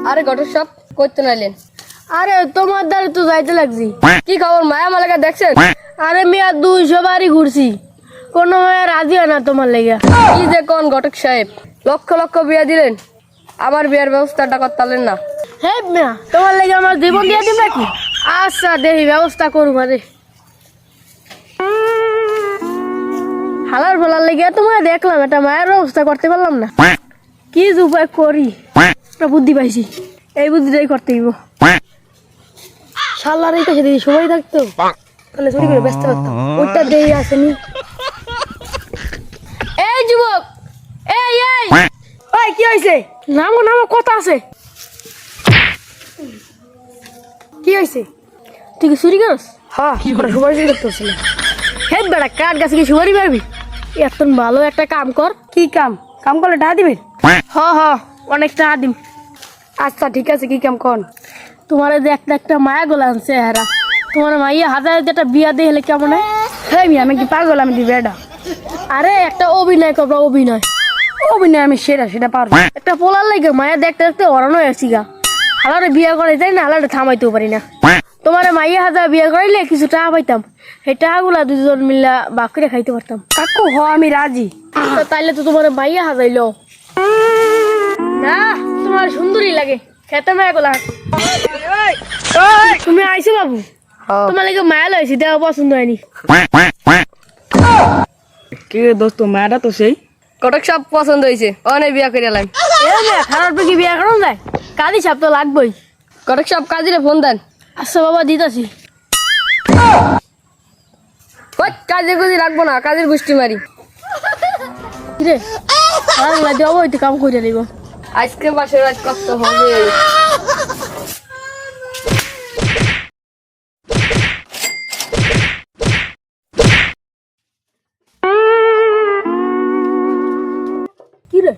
আরে ঘটক সাহেব কইতে নাইলেন? আরে তোমার দ্বারা তো যাইতে লাগছি। কি খবর মায়া মালাকা দেখছেন? আরে মিয়া 200 বাড়ি ঘুরছি, কোনো মায়া রাজি হয় না তোমার লেগে। কি যে কোন ঘটক সাহেব, লক্ষ লক্ষ বিয়া দিলেন, আমার বিয়ার ব্যবস্থাটা করতালেন না? হে মিয়া, তোমার লেগে আমার জীবন দিয়ে দিবে নাকি? আচ্ছা দেখি ব্যবস্থা করুম। আরে হালার ফালার লেগে তোমার দেখলাম, এটা মায়ের ব্যবস্থা করতে পারলাম না। কি যে উপায় করি, একটা বুদ্ধি পাইছি, এই বুদ্ধিটাই করতে দিব। শালার এই কাছে যদি সময় থাকতো তাহলে চুরি করে ব্যস্ত পারতাম। ওইটা দেরি আসেনি। এই যুবক, এই এই ওই কি হয়েছে? নামো নামো, কথা আছে। কি হয়েছে? তুই কি চুরি করস? হ্যাঁ, সুপারি চুরি করতেছিল। হে বেড়া, কাঠ গাছে কি সুপারি পারবি? এত ভালো একটা কাম কর। কি কাম? কাম করলে টাকা দিবেন? হ হ, অনেক টাকা দিম। আচ্ছা ঠিক আছে, কি কাম কর? তোমার যে একটা একটা মায়া গোলা আনছে হেরা, তোমার মাইয়া হাজার একটা বিয়া দিয়ে হলে কেমন হয়? হ্যাঁ আমি কি পাগল? আমি দিবে এটা। আরে একটা অভিনয় করবো, অভিনয়। অভিনয় আমি সেটা পারবো। একটা পোলার লাগে মায়া দেখতে দেখতে অরানো আছি গা। হালারে বিয়া করে যাই না, হালারে থামাইতেও পারি না। তোমার মাইয়া হাজার বিয়া করাইলে কিছু টাকা পাইতাম, সেই টাকাগুলা দুজন মিল্লা বাক করে খাইতে পারতাম। কাকু হ, আমি রাজি। তাইলে তো তোমার মাইয়া হাজাইলো না, তোমার সুন্দরী লাগে খেতে মায়া গোলা। তুমি আইছো বাবু, তোমার লাগে মায়া লাইছি, দেওয়া পছন্দ হয়নি। কি রে দোস্ত, মায়াটা তো সেই। ঘটক সাহেব পছন্দ হয়েছে, অনেক বিয়া করে এলাম। খারাপ কি বিয়া করানো যায়? কাজী সাপ তো লাগবেই। ঘটক সাহেব কাজিরে ফোন দেন। আচ্ছা বাবা, দিতাছি। কাজে গুজি রাখবো না, কাজের গোষ্ঠী মারি। রে দেবো, হইতে কাম করে দিব। আজকে বাসের রাত করতে হবে। কি রে,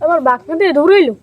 আমার বাঘ দৌড়াইলো।